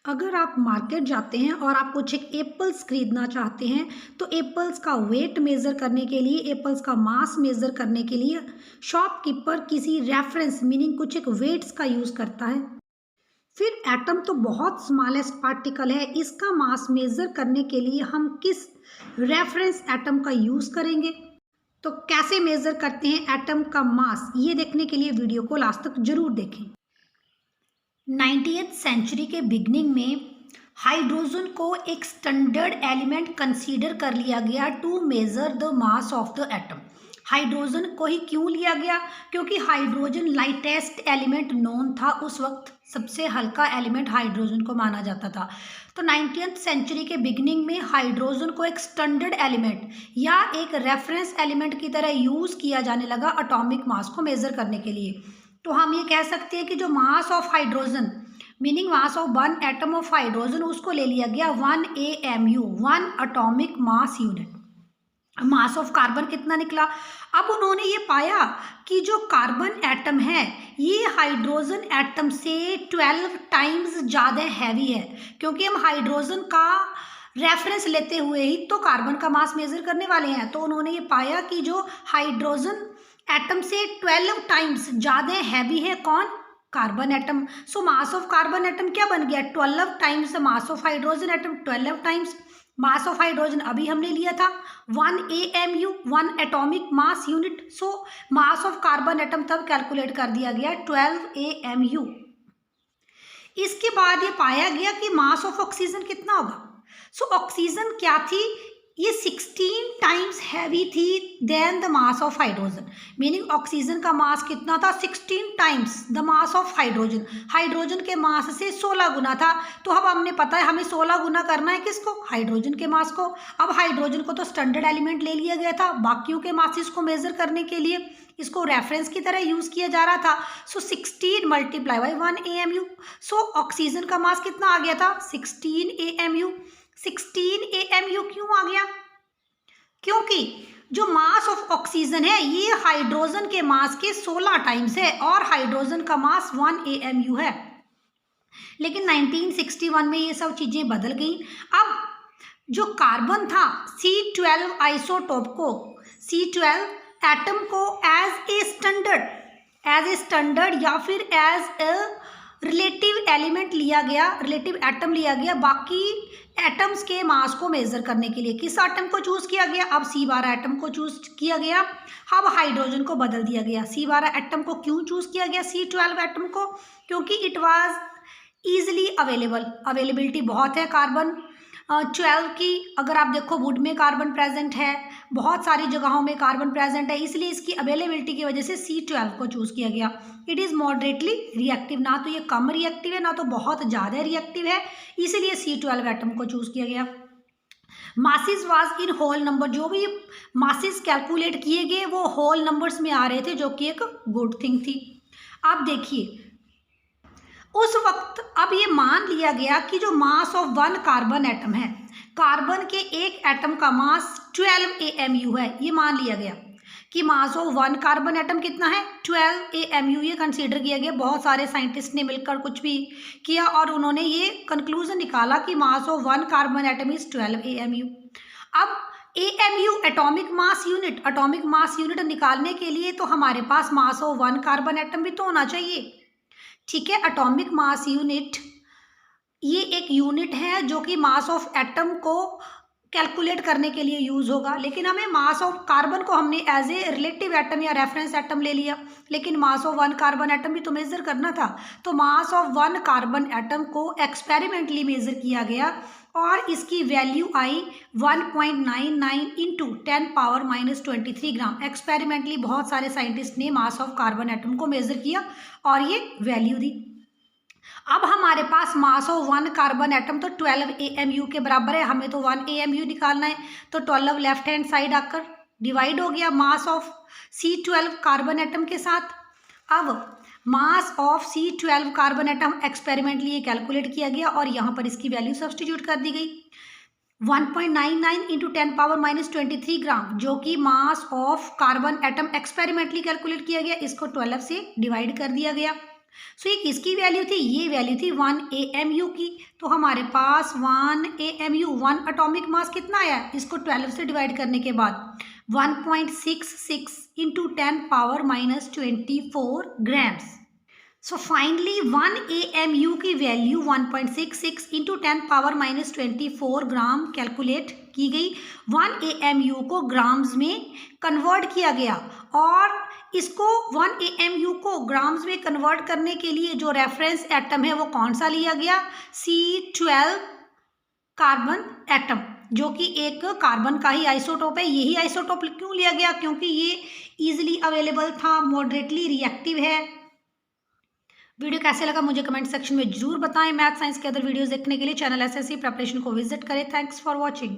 अगर आप मार्केट जाते हैं और आप कुछ एक एप्पल्स खरीदना चाहते हैं तो एप्पल्स का वेट मेज़र करने के लिए एप्पल्स का मास मेज़र करने के लिए शॉपकीपर किसी रेफरेंस मीनिंग कुछ एक वेट्स का यूज़ करता है। फिर एटम तो बहुत स्मॉलेस्ट पार्टिकल है, इसका मास मेज़र करने के लिए हम किस रेफरेंस एटम का यूज़ करेंगे। तो कैसे मेज़र करते हैं एटम का मास, ये देखने के लिए वीडियो को लास्ट तक जरूर देखें। 19th सेंचुरी के बिगनिंग में हाइड्रोजन को एक स्टैंडर्ड एलिमेंट कंसीडर कर लिया गया to measure the mass of the atom. Hydrogen को ही क्यों लिया गया? क्योंकि हाइड्रोजन लाइटेस्ट एलिमेंट नोन था, उस वक्त सबसे हल्का एलिमेंट हाइड्रोजन को माना जाता था। तो 19th सेंचुरी के बिगनिंग में हाइड्रोजन को एक स्टैंडर्ड एलिमेंट या एक रेफरेंस एलिमेंट की तरह यूज़ किया जाने लगा एटॉमिक मास को मेज़र करने के लिए। तो हम ये कह सकते हैं कि जो मास of hydrogen meaning mass of one atom of hydrogen उसको ले लिया गया 1 AMU, 1 atomic mass unit. Mass of carbon कितना निकला? अब उन्होंने ये पाया कि जो कार्बन एटम है ये हाइड्रोजन एटम से 12 टाइम्स ज़्यादा हैवी है, क्योंकि हम हाइड्रोजन का रेफरेंस लेते हुए ही तो कार्बन का मास मेजर करने वाले हैं। तो उन्होंने ये पाया कि जो हाइड्रोजन एटम से 12 टाइम्स ज़्यादा हैवी है कौन? Carbon atom. So mass of carbon atom क्या बन गया? 12 times mass of hydrogen atom. 12 times mass of hydrogen अभी हमने लिया था 1 AMU, 1 atomic mass unit. So mass of carbon atom तब कैलकुलेट कर दिया गया 12 AMU। इसके बाद ये पाया गया कि मास ऑफ ऑक्सीजन कितना होगा। सो ऑक्सीजन क्या थी? ये 16 टाइम्स हैवी थी than the mass of hydrogen. Meaning oxygen का मास कितना था? 16 times the mass of hydrogen. Hydrogen के मास से 16 गुना था। तो अब हमने पता है हमें 16 गुना करना है किसको? हाइड्रोजन के मास को। अब हाइड्रोजन को तो स्टैंडर्ड एलिमेंट ले लिया गया था, बाकियों के मासेस को मेजर करने के लिए इसको रेफरेंस की तरह यूज किया जा रहा था। सो 16 multiply by 1 AMU। So oxygen का मास कितना आ गया था? 16 AMU। 16 AMU क्यों आ गया? क्योंकि जो मास ऑफ ऑक्सीजन है ये हाइड्रोजन के मास के 16 टाइम्स है और हाइड्रोजन का मास 1 AMU है। लेकिन 1961 में ये सब चीजें बदल गई। अब जो कार्बन था C12 आइसोटोप को, C12 एटम को एज ए स्टैंडर्ड या फिर एज ए रिलेटिव एलिमेंट लिया गया, रिलेटिव एटम लिया गया बाकी एटम्स के मास को मेजर करने के लिए। किस एटम को चूज किया गया? अब C12 एटम को चूज किया गया। अब हाइड्रोजन को बदल दिया गया। C12 एटम को क्यों चूज किया गया? C12 एटम को क्योंकि it was easily available, availability बहुत है कार्बन 12 की। अगर आप देखो वुड में कार्बन प्रेजेंट है, बहुत सारी जगहों में कार्बन प्रेजेंट है, इसलिए इसकी अवेलेबिलिटी की वजह से C12 को चूज किया गया। इट इज़ मॉडरेटली रिएक्टिव, ना तो ये कम रिएक्टिव है ना तो बहुत ज़्यादा रिएक्टिव है, इसलिए C12 एटम को चूज किया गया। Masses was in whole number, जो भी मासिस कैलकुलेट किए गए वो होल नंबर्स में आ रहे थे, जो कि एक गुड थिंग थी। अब देखिए उस वक्त अब ये मान लिया गया कि जो मास ऑफ 1 कार्बन एटम है, कार्बन के एक एटम का मास 12 AMU है। ये मान लिया गया कि मास ऑफ 1 कार्बन एटम कितना है? 12 AMU। ये कंसीडर किया गया, बहुत सारे साइंटिस्ट ने मिलकर कुछ भी किया और उन्होंने ये कंक्लूजन निकाला कि mass of 1 carbon atom is 12 AMU। अब AMU atomic mass unit, atomic mass unit निकालने के लिए तो हमारे पास मास ऑफ 1 कार्बन एटम भी तो होना चाहिए। ठीक है, एटॉमिक मास यूनिट ये एक यूनिट है जो कि मास ऑफ एटम को कैलकुलेट करने के लिए यूज होगा। लेकिन हमें मास ऑफ कार्बन को हमने एज ए रिलेटिव एटम या रेफरेंस एटम ले लिया, लेकिन मास ऑफ 1 कार्बन एटम भी तो मेजर करना था। तो मास ऑफ 1 कार्बन एटम को एक्सपेरिमेंटली मेजर किया गया और इसकी वैल्यू आई 1.99 इंटू 10⁻⁻23 ग्राम। एक्सपेरिमेंटली बहुत सारे साइंटिस्ट ने मास ऑफ कार्बन एटम को मेजर किया और ये वैल्यू दी। अब हमारे पास मास ऑफ 1 कार्बन एटम तो 12 AMU के बराबर है, हमें तो 1 AMU निकालना है। तो 12 लेफ्ट हैंड साइड आकर डिवाइड हो गया mass of C12 carbon atom के साथ। अब mass of C12 carbon atom experimentally ये कैलकुलेट किया गया और यहाँ पर इसकी वैल्यू सब्सटीट्यूट कर दी गई 1.99 इंटू 10⁻⁻23 ग्राम, जो कि mass of carbon atom experimentally calculate किया गया, इसको 12 से डिवाइड कर दिया गया। सो ये किसकी वैल्यू थी, ये वैल्यू थी 1 AMU की। तो हमारे पास 1 AMU 1 एटॉमिक मास कितना आया, इसको 12 से डिवाइड करने के बाद 1.66 into 10 power minus 24 grams. So finally 1 AMU की वैल्यू 1.66 इंटू 10 पावर माइनस 24 ग्राम कैलकुलेट की गई। 1 AMU को ग्राम्स में कन्वर्ट किया गया और इसको 1 AMU को ग्राम्स में कन्वर्ट करने के लिए जो रेफरेंस एटम है वो कौन सा लिया गया, C12 कार्बन एटम, जो कि एक कार्बन का ही आइसोटोप है। यही आइसोटोप क्यों लिया गया, क्योंकि ये इजीली अवेलेबल था, मॉडरेटली रिएक्टिव है। वीडियो कैसे लगा मुझे कमेंट सेक्शन में जरूर बताएं। मैथ साइंस के अदर वीडियोस देखने के लिए चैनल SSC प्रिपरेशन को विजिट करें। Thanks for watching.